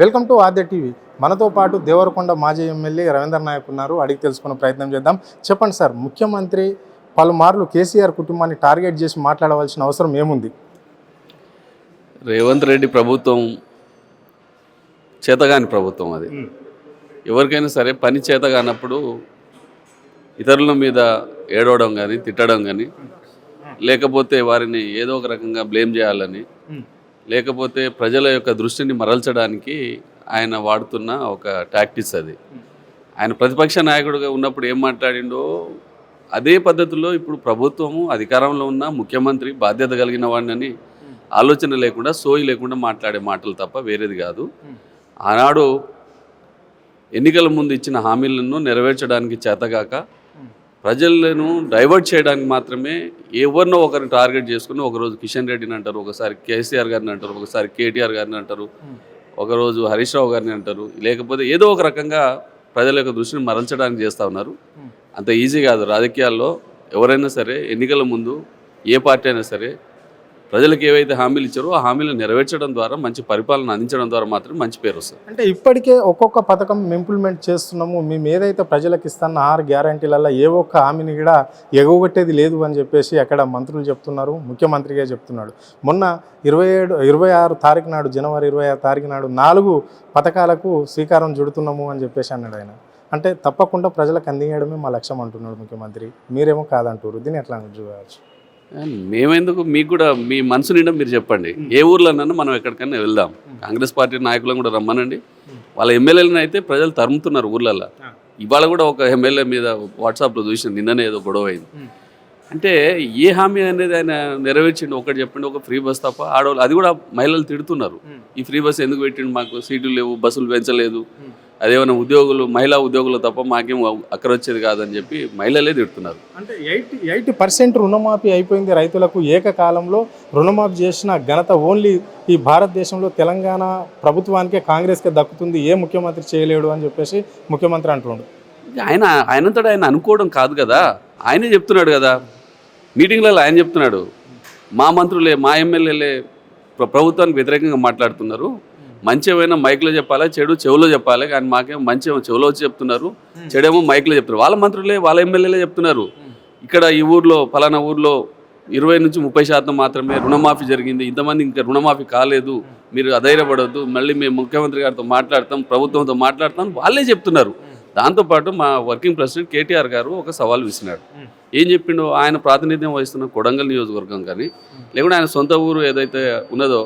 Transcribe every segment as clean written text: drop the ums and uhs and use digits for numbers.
Welcome to Aadya TV. మనతో పాటు దేవరకొండ మాజీ ఎమ్మెల్యే రవీంద్ర నాయక్ ఉన్నారు. అడిగి తెలుసుకునే ప్రయత్నం చేద్దాం. చెప్పండి సార్, ముఖ్యమంత్రి పలుమార్లు కేసీఆర్ కుటుంబాన్ని టార్గెట్ చేసి మాట్లాడవలసిన అవసరం ఏముంది? రేవంత్ రెడ్డి ప్రభుత్వం చేతగాని ప్రభుత్వం అది. ఎవరికైనా సరే పని చేతగానప్పుడు ఇతరుల మీద ఏడవడం కానీ తిట్టడం కానీ, లేకపోతే వారిని ఏదో ఒక రకంగా బ్లేమ్ చేయాలని, లేకపోతే ప్రజల యొక్క దృష్టిని మరల్చడానికి ఆయన వాడుతున్న ఒక టాక్టిక్స్ అది. ఆయన ప్రతిపక్ష నాయకుడిగా ఉన్నప్పుడు ఏం మాట్లాడిండో అదే పద్ధతిలో ఇప్పుడు ప్రభుత్వము అధికారంలో ఉన్న ముఖ్యమంత్రి బాధ్యత కలిగిన వాడిని ఆలోచన లేకుండా సోయి లేకుండా మాట్లాడే మాటలు తప్ప వేరేది కాదు. ఆనాడు ఎన్నికల ముందు ఇచ్చిన హామీలను నెరవేర్చడానికి చేతగాక ప్రజలను డైవర్ట్ చేయడానికి మాత్రమే ఎవరినో ఒకరిని టార్గెట్ చేసుకుని ఒకరోజు కిషన్ రెడ్డిని అంటారు, ఒకసారి కేసీఆర్ గారిని అంటారు, ఒకసారి కేటీఆర్ గారిని అంటారు, ఒకరోజు హరీష్ రావు గారిని అంటారు, లేకపోతే ఏదో ఒక రకంగా ప్రజల యొక్క దృష్టిని మరల్చడానికి చేస్తూ ఉన్నారు. అంత ఈజీ కాదు. రాజకీయాల్లో ఎవరైనా సరే ఎన్నికల ముందు ఏ పార్టీ అయినా సరే ప్రజలకు ఏవైతే హామీలు ఇచ్చారో ఆ హామీలను నెరవేర్చడం ద్వారా, మంచి పరిపాలన అందించడం ద్వారా మాత్రం మంచి పేరు వస్తుంది. అంటే ఇప్పటికే ఒక్కొక్క పథకం ఇంప్లిమెంట్ చేస్తున్నాము, మేము ఏదైతే ప్రజలకు ఇస్తున్న 6 గ్యారంటీలలో ఏ ఒక్క హామీని కూడా ఎగగొట్టేది లేదు అని చెప్పేసి అక్కడ మంత్రులు చెప్తున్నారు, ముఖ్యమంత్రిగా చెప్తున్నాడు. మొన్న 26 తారీఖు నాడు, జనవరి 26 తారీఖు నాడు 4 పథకాలకు శ్రీకారం చుడుతున్నాము అని చెప్పేసి అన్నాడు ఆయన. అంటే తప్పకుండా ప్రజలకు అందించడమే మా లక్ష్యం అంటున్నాడు ముఖ్యమంత్రి. మీరేమో కాదంటారు. దీన్ని ఎట్లా చూడవచ్చు? మేమెందుకు, మీకు కూడా మీ మనసు నిండా మీరు చెప్పండి. ఏ ఊర్లోనన్నా మనం ఎక్కడికైనా వెళ్దాం. కాంగ్రెస్ పార్టీ నాయకులను కూడా రమ్మనండి. వాళ్ళ ఎమ్మెల్యేలను అయితే ప్రజలు తరుముతున్నారు ఊర్లలో. ఇవాళ కూడా ఒక ఎమ్మెల్యే మీద వాట్సాప్లో చూసిన, నిన్ననే ఏదో గొడవ అయింది. అంటే ఏ హామీ అనేది ఆయన నెరవేర్చిండు? ఒకటి చెప్పండి, ఒక ఫ్రీ బస్ తప్ప. ఆడవాళ్ళు అది కూడా మహిళలు తిడుతున్నారు. ఈ ఫ్రీ బస్ ఎందుకు పెట్టిండు? మాకు సీట్లు లేవు, బస్సులు పెంచలేదు, అదేమైనా ఉద్యోగులు, మహిళా ఉద్యోగులు తప్ప మాకేం అక్కడ వచ్చేది కాదని చెప్పి మహిళలే తిడుతున్నారు. అంటే 80% రుణమాఫీ అయిపోయింది రైతులకు. ఏకకాలంలో రుణమాఫీ చేసిన ఘనత ఓన్లీ ఈ భారతదేశంలో తెలంగాణ ప్రభుత్వానికే, కాంగ్రెస్కే దక్కుతుంది. ఏ ముఖ్యమంత్రి చేయలేడు అని చెప్పేసి ముఖ్యమంత్రి అంటున్నాడు. ఆయనంతటా ఆయన అనుకోవడం కాదు కదా, ఆయనే చెప్తున్నాడు కదా మీటింగ్లలో. ఆయన చెప్తున్నాడు, మా మంత్రులే, మా ఎమ్మెల్యేలే ప్రభుత్వానికి వ్యతిరేకంగా మాట్లాడుతున్నారు. మంచి ఏమైనా మైక్లో చెప్పాలి, చెడు చెవులో చెప్పాలి. కానీ మాకేమో మంచి చెవులో వచ్చి చెప్తున్నారు, చెడేమో మైక్లో చెప్తున్నారు. వాళ్ళ మంత్రులే, వాళ్ళ ఎమ్మెల్యేలే చెప్తున్నారు. ఇక్కడ ఈ ఊర్లో, ఫలానా ఊర్లో 20 నుంచి 30% మాత్రమే రుణమాఫీ జరిగింది, ఇంతమంది ఇంకా రుణమాఫీ కాలేదు, మీరు అధైర్యపడవద్దు, మళ్ళీ మేము ముఖ్యమంత్రి గారితో మాట్లాడతాం, ప్రభుత్వంతో మాట్లాడతాం వాళ్ళే చెప్తున్నారు. దాంతోపాటు మా వర్కింగ్ ప్రెసిడెంట్ కేటీఆర్ గారు ఒక సవాల్ విసినాడు. ఏం చెప్పిండో, ఆయన ప్రాతినిధ్యం వహిస్తున్న కొడంగల్ నియోజకవర్గం కానీ, లేకుంటే ఆయన సొంత ఊరు ఏదైతే ఉన్నదో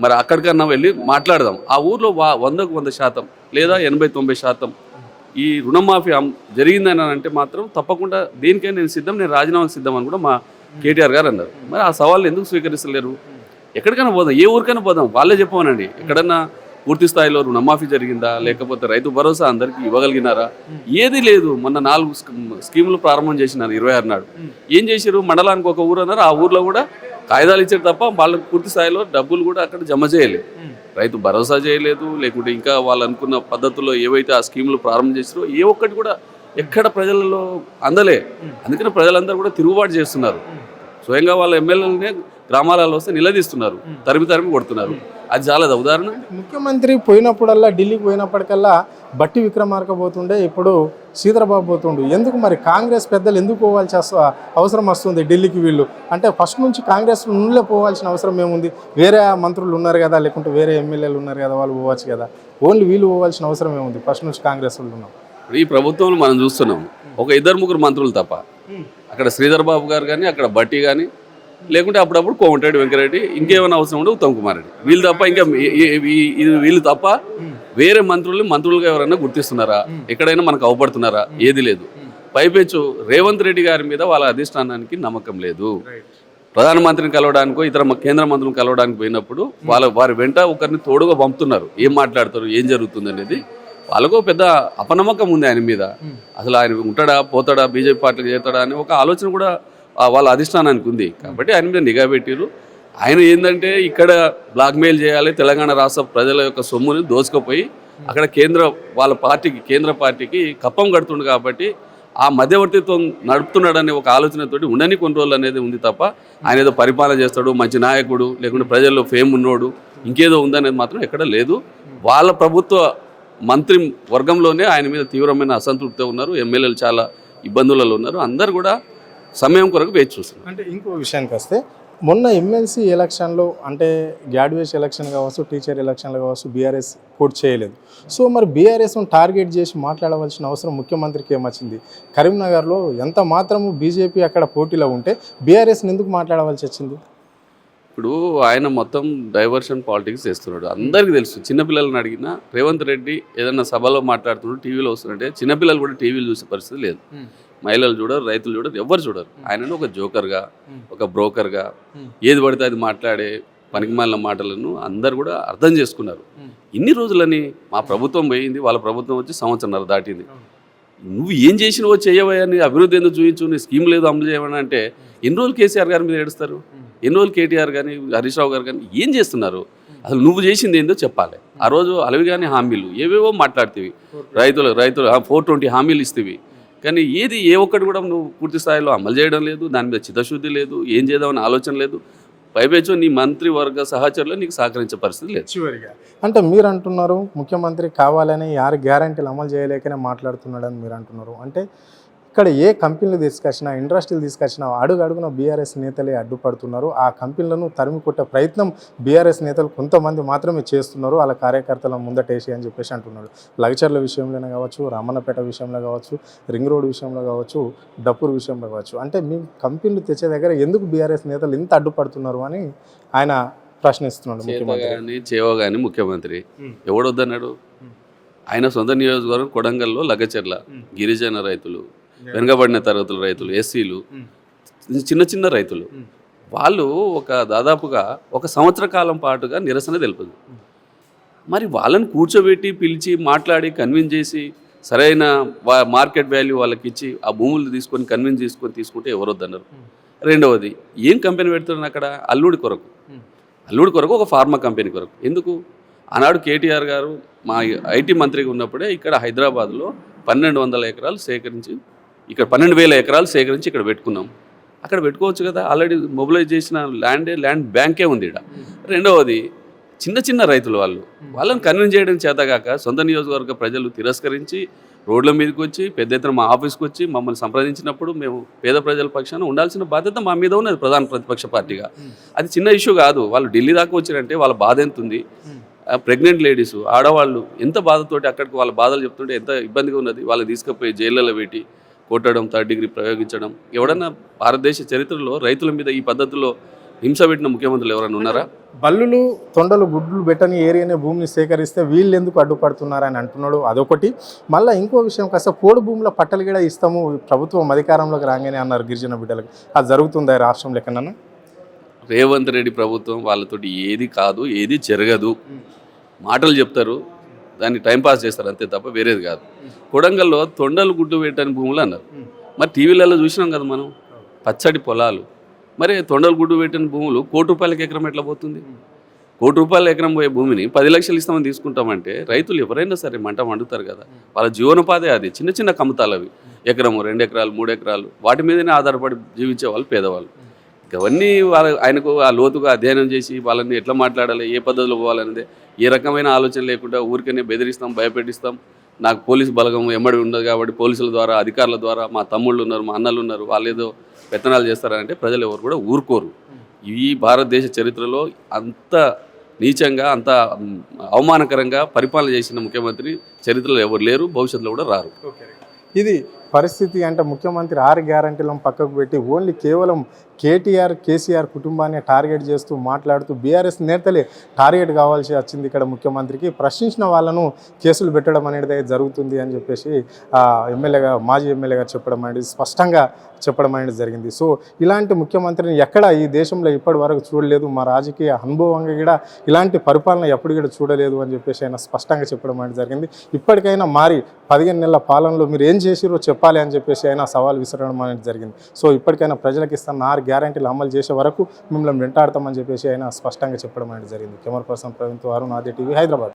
మరి అక్కడికన్నా వెళ్ళి మాట్లాడదాం. ఆ ఊర్లో 100కు 100% లేదా 80-90% ఈ రుణమాఫీ జరిగిందని అంటే మాత్రం తప్పకుండా దేనికైనా నేను సిద్ధం, నేను రాజీనామాకు సిద్ధం అని కూడా మా కేటీఆర్ గారు అన్నారు. మరి ఆ సవాళ్ళు ఎందుకు స్వీకరిస్తలేరు? ఎక్కడికైనా పోదాం, ఏ ఊరికైనా పోదాం, వాళ్ళే చెప్పమనండి. ఎక్కడన్నా పూర్తి స్థాయిలో రుణమాఫీ జరిగిందా, లేకపోతే రైతు భరోసా అందరికీ ఇవ్వగలిగినారా? ఏది లేదు. మొన్న 4 స్కీములు ప్రారంభం చేసినారు 26 నాడు. ఏం చేశారు? మండలానికి ఒక ఊరు అన్నారు. ఆ ఊర్లో కూడా కాగితాలు ఇచ్చారు తప్ప వాళ్ళకి పూర్తి స్థాయిలో డబ్బులు కూడా అక్కడ జమ చేయలేదు. రైతు భరోసా చేయలేదు, లేకుంటే ఇంకా వాళ్ళు అనుకున్న పద్ధతుల్లో ఏవైతే ఆ స్కీములు ప్రారంభం చేసారో ఏ ఒక్కటి కూడా ఎక్కడ ప్రజలలో అందలే. అందుకని ప్రజలందరూ కూడా తిరుగుబాటు చేస్తున్నారు. స్వయంగా వాళ్ళ ఎమ్మెల్యేలనే గ్రామాలలో వస్తే నిలదీస్తున్నారు, తరిమి కొడుతున్నారు. అది చాలా ఉదాహరణ. ముఖ్యమంత్రి పోయినప్పుడల్లా, ఢిల్లీకి పోయినప్పటికల్లా బట్టి విక్రమార్క పోతుండే, ఇప్పుడు శ్రీధరబాబు పోతుండు. ఎందుకు మరి కాంగ్రెస్ పెద్దలు ఎందుకు పోవాల్సి అవసరం వస్తుంది ఢిల్లీకి? వీళ్ళు అంటే ఫస్ట్ నుంచి కాంగ్రెస్ నుండే పోవాల్సిన అవసరం ఏముంది? వేరే మంత్రులు ఉన్నారు కదా, లేకుంటే వేరే ఎమ్మెల్యేలు ఉన్నారు కదా, వాళ్ళు పోవచ్చు కదా. ఓన్లీ వీళ్ళు పోవాల్సిన అవసరం ఏముంది? ఫస్ట్ నుంచి కాంగ్రెస్ వాళ్ళు ఉన్నాం. ఈ ప్రభుత్వంలో మనం చూస్తున్నాం, ఒక 2-3 మంత్రులు తప్ప. అక్కడ శ్రీధరబాబు గారు కానీ, అక్కడ బట్టి కానీ, లేకుంటే అప్పుడప్పుడు కోమటిరెడ్డి వెంకరెడ్డి, ఇంకేమైనా అవసరం ఉంటే ఉత్తమ్ కుమార్ రెడ్డి, వీళ్ళు తప్ప ఇంకా వీళ్ళు తప్ప వేరే మంత్రులుగా ఎవరైనా గుర్తిస్తున్నారా? ఎక్కడైనా మనకు అవపడుతున్నారా? ఏది లేదు. పైపెచ్చు రేవంత్ రెడ్డి గారి మీద వాళ్ళ అధిష్టానానికి నమ్మకం లేదు. ప్రధానమంత్రిని కలవడానికో ఇతర కేంద్ర మంత్రులను కలవడానికి పోయినప్పుడు వారి వెంట ఒకరిని తోడుగా పంపుతున్నారు. ఏం మాట్లాడతారు, ఏం జరుగుతుంది అనేది వాళ్ళకు పెద్ద అపనమ్మకం ఉంది ఆయన మీద. అసలు ఆయన ఉంటాడా, పోతాడా, బీజేపీ పార్టీకి చేస్తాడా అని ఒక ఆలోచన కూడా వాళ్ళ అధిష్టానానికి ఉంది. కాబట్టి ఆయన మీద నిఘా పెట్టిరు. ఆయన ఏంటంటే ఇక్కడ బ్లాక్మెయిల్ చేయాలి, తెలంగాణ రాష్ట్ర ప్రజల యొక్క సొమ్ముని దోచుకుపోయి అక్కడ కేంద్ర పార్టీకి కప్పం కడుతుండు. కాబట్టి ఆ మధ్యవర్తిత్వం నడుపుతున్నాడనే ఒక ఆలోచనతోటి ఉండని కొన్ని రోజులు అనేది ఉంది తప్ప ఆయన ఏదో పరిపాలన చేస్తాడు, మంచి నాయకుడు, లేకుంటే ప్రజల్లో ఫేమ్ ఉన్నోడు, ఇంకేదో ఉందనేది మాత్రం ఎక్కడ లేదు. వాళ్ళ ప్రభుత్వ మంత్రి వర్గంలోనే ఆయన మీద తీవ్రమైన అసంతృప్తి ఉన్నారు. ఎమ్మెల్యేలు చాలా ఇబ్బందులలో ఉన్నారు. అందరు కూడా సమయం కొరకు వేచి చూస్తున్నారు. అంటే ఇంకో విషయానికి వస్తే మొన్న ఎమ్మెల్సీ ఎలక్షన్లో అంటే గ్రాడ్యుయేషన్ ఎలక్షన్ కావచ్చు, టీచర్ ఎలక్షన్లు కావచ్చు, బీఆర్ఎస్ పోటీ చేయలేదు. సో మరి బీఆర్ఎస్ను టార్గెట్ చేసి మాట్లాడవలసిన అవసరం ముఖ్యమంత్రికి ఏమొచ్చింది? కరీంనగర్లో ఎంత మాత్రము బీజేపీ అక్కడ పోటీలో ఉంటే బీఆర్ఎస్ని ఎందుకు మాట్లాడవలసి వచ్చింది? ఇప్పుడు ఆయన మొత్తం డైవర్షన్ పాలిటిక్స్ చేస్తున్నాడు. అందరికీ తెలుసు. చిన్నపిల్లలను అడిగినా రేవంత్ రెడ్డి ఏదన్నా సభలో మాట్లాడుతున్నాడు, టీవీలో వస్తుంటే చిన్నపిల్లలు కూడా టీవీలు చూసే పరిస్థితి లేదు. మహిళలు చూడరు, రైతులు చూడరు, ఎవ్వరు చూడరు. ఆయనను ఒక జోకర్గా, ఒక బ్రోకర్గా ఏది పడితే అది మాట్లాడే పనికిమాలిన మాటలను అందరు కూడా అర్థం చేసుకున్నారు. ఇన్ని రోజులని మా ప్రభుత్వం పోయింది, వాళ్ళ ప్రభుత్వం వచ్చి సంవత్సరంన్నర దాటింది. నువ్వు ఏం చేసినవో చేయవయ్యా, నీ అభివృద్ధి ఎందుకు చూపించు, నీ స్కీమ్ లేదు అమలు చేయమని అంటే ఎన్ని రోజులు కేసీఆర్ గారి మీద ఏడుస్తారు? ఎన్ని రోజులు కేటీఆర్ కానీ హరీష్ రావు గారు కానీ ఏం చేస్తున్నారు? అసలు నువ్వు చేసింది ఏందో చెప్పాలి. ఆ రోజు అలవి కానీ హామీలు ఏవేవో మాట్లాడుతీవి, రైతులు 420 హామీలు ఇస్తేవి, కానీ ఏది ఏ ఒక్కటి కూడా నువ్వు పూర్తి స్థాయిలో అమలు చేయడం లేదు. దాని మీద చిత్తశుద్ధి లేదు, ఏం చేద్దామని ఆలోచన లేదు. పైపేచో నీ మంత్రివర్గ సహచరులు నీకు సహకరించే పరిస్థితి లేదు. చివరిగా అంటే మీరు అంటున్నారు ముఖ్యమంత్రి కావాలని 6 గ్యారంటీలు అమలు చేయలేకనే మాట్లాడుతున్నాడని మీరు అంటున్నారు. అంటే ఇక్కడ ఏ కంపెనీలు తీసుకొచ్చినా, ఇండస్ట్రీలు తీసుకొచ్చినా అడుగున బీఆర్ఎస్ నేతలే అడ్డుపడుతున్నారు. ఆ కంపెనీలను తరిమి కొట్టే ప్రయత్నం బీఆర్ఎస్ నేతలు కొంతమంది మాత్రమే చేస్తున్నారు, వాళ్ళ కార్యకర్తల ముందటేసి అని చెప్పేసి అంటున్నాడు. లగచర్ల విషయంలోనే కావచ్చు, రామన్నపేట విషయంలో కావచ్చు, రింగ్ రోడ్ విషయంలో కావచ్చు, డప్పూర్ విషయంలో కావచ్చు. అంటే మీ కంపెనీలు తెచ్చే దగ్గర ఎందుకు బీఆర్ఎస్ నేతలు ఇంత అడ్డుపడుతున్నారు అని ఆయన ప్రశ్నిస్తున్నాడు. చేయగాని ముఖ్యమంత్రి ఎవడొద్దన్నాడు? ఆయన సొంత నియోజకవర్గం కొడంగల్లో లగచర్ల గిరిజన రైతులు, వెనుకబడిన తరగతుల రైతులు, ఎస్సీలు, చిన్న చిన్న రైతులు, వాళ్ళు దాదాపుగా 1 సంవత్సర కాలం పాటుగా నిరసన తెలుపుతుంది. మరి వాళ్ళని కూర్చోబెట్టి పిలిచి మాట్లాడి కన్విన్స్ చేసి సరైన మార్కెట్ వాల్యూ వాళ్ళకి ఇచ్చి ఆ భూములు తీసుకొని కన్విన్స్ తీసుకుంటే ఎవరొద్దన్నారు? రెండవది, ఏం కంపెనీ పెడుతున్నారు అక్కడ? అల్లుడి కొరకు ఒక ఫార్మా కంపెనీ కొరకు. ఎందుకు? ఆనాడు కేటీఆర్ గారు మా ఐటీ మంత్రిగా ఉన్నప్పుడే ఇక్కడ హైదరాబాద్లో 1200 ఎకరాలు సేకరించి, ఇక్కడ 12,000 ఎకరాలు సేకరించి ఇక్కడ పెట్టుకున్నాం. అక్కడ పెట్టుకోవచ్చు కదా, ఆల్రెడీ మొబిలైజ్ చేసిన ల్యాండ్ బ్యాంకే ఉంది ఇక్కడ. రెండవది, చిన్న రైతులు వాళ్ళని కన్విన్స్ చేయడం చేతగాక సొంత నియోజకవర్గ ప్రజలు తిరస్కరించి రోడ్ల మీదకి వచ్చి పెద్ద ఎత్తున మా ఆఫీస్కి వచ్చి మమ్మల్ని సంప్రదించినప్పుడు మేము పేద ప్రజల పక్షాన ఉండాల్సిన బాధ్యత మా మీద ఉన్నది ప్రధాన ప్రతిపక్ష పార్టీగా. అది చిన్న ఇష్యూ కాదు. వాళ్ళు ఢిల్లీ దాకా వచ్చారంటే వాళ్ళ బాధ ఎంత ఉంది? ప్రెగ్నెంట్ లేడీసు, ఆడవాళ్ళు ఎంత బాధతోటి అక్కడికి వాళ్ళ బాధలు చెప్తుంటే ఎంత ఇబ్బందిగా ఉన్నది. వాళ్ళు తీసుకుపోయి జైళ్ళలో పెట్టి కొట్టడం, 3rd డిగ్రీ ప్రయోగించడం. ఎవడన్నా భారతదేశ చరిత్రలో రైతుల మీద ఈ పద్ధతిలో హింస పెట్టిన ముఖ్యమంత్రులు ఎవరైనా ఉన్నారా? బల్లులు, తొండలు, గుడ్లు పెట్టని ఏరియానే భూమిని సేకరిస్తే వీళ్ళు ఎందుకు అడ్డుపడుతున్నారని అంటున్నాడు. అదొకటి. మళ్ళీ ఇంకో విషయం, కాస్త పోడు భూముల పట్టలు కూడా ఇస్తాము ప్రభుత్వం అధికారంలోకి రాగానే అన్నారు గిరిజన బిడ్డలకు. అది జరుగుతుందా రాష్ట్రం లెక్కనన్నా? రేవంత్ రెడ్డి ప్రభుత్వం వాళ్ళతోటి ఏది కాదు, ఏది జరగదు. మాటలు చెప్తారు, దాన్ని టైంపాస్ చేస్తారు అంతే తప్ప వేరేది కాదు. కొడంగల్లో తొండలు గుడ్డు పెట్టని భూములు అన్నారు. మరి టీవీలలో చూసినాం కదా మనం, పచ్చడి పొలాలు. మరి తొండలు గుడ్డు పెట్టిన భూములు ₹1,00,00,000 ఎకరం ఎట్లా పోతుంది? ₹1,00,00,000 ఎకరం పోయే భూమిని 10 లక్షలు ఇస్తామని తీసుకుంటామంటే రైతులు ఎవరైనా సరే మంట మండుతారు కదా. వాళ్ళ జీవనోపాధి అది. చిన్న కమతాలు అవి, 1 ఎకరం, 2 ఎకరాలు, 3 ఎకరాలు, వాటి మీదనే ఆధారపడి జీవించే వాళ్ళు పేదవాళ్ళు. అవన్నీ ఆయనకు ఆ లోతుగా అధ్యయనం చేసి వాళ్ళని ఎట్లా మాట్లాడాలి, ఏ పద్ధతిలో పోవాలనేది ఏ రకమైన ఆలోచన లేకుండా ఊరికనే బెదిరిస్తాం, భయపెట్టిస్తాం. నాకు పోలీసు బలగం ఎమ్మడి ఉండదు కాబట్టి పోలీసుల ద్వారా, అధికారుల ద్వారా, మా తమ్ముళ్ళు ఉన్నారు, మా అన్నలు ఉన్నారు, వాళ్ళు ఏదో పెత్తనాలు చేస్తారంటే ప్రజలు ఎవరు కూడా ఊరుకోరు. ఈ భారతదేశ చరిత్రలో అంత నీచంగా, అంత అవమానకరంగా పరిపాలన చేసిన ముఖ్యమంత్రి చరిత్రలో ఎవరు లేరు, భవిష్యత్తులో కూడా రారు. ఇది పరిస్థితి. అంటే ముఖ్యమంత్రి 6 గ్యారంటీలను పక్కకు పెట్టి ఓన్లీ కేవలం కేటీఆర్, కేసీఆర్ కుటుంబాన్ని టార్గెట్ చేస్తూ మాట్లాడుతూ బీఆర్ఎస్ నేతలే టార్గెట్ కావాల్సి వచ్చింది ఇక్కడ ముఖ్యమంత్రికి. ప్రశ్నించిన వాళ్ళను కేసులు పెట్టడం అనేది జరుగుతుంది అని చెప్పేసి మాజీ ఎమ్మెల్యేగా చెప్పడం అనేది స్పష్టంగా చెప్పడం అనేది జరిగింది. సో ఇలాంటి ముఖ్యమంత్రిని ఎక్కడ ఈ దేశంలో ఇప్పటి వరకు చూడలేదు, మా రాజకీయ అనుభవంగా కూడా ఇలాంటి పరిపాలన ఎప్పుడు కూడా చూడలేదు అని చెప్పేసి ఆయన స్పష్టంగా చెప్పడం అనేది జరిగింది. ఇప్పటికైనా మారి 15 నెలల పాలనలో మీరు ఏం చేసిరో చెప్పాలి అని చెప్పేసి ఆయన సవాల్ విసరడం అనేది జరిగింది. సో ఇప్పటికైనా ప్రజలకు ఇస్తున్న 6 గ్యారంటీలు అమలు చేసే వరకు మిమ్మల్ని వెంటాడతామని చెప్పేసి ఆయన స్పష్టంగా చెప్పడం అనేది జరిగింది. కెమెరా పర్సన్ ప్రవీణ్తో అరుణ్, ఆది టీవీ, హైదరాబాద్.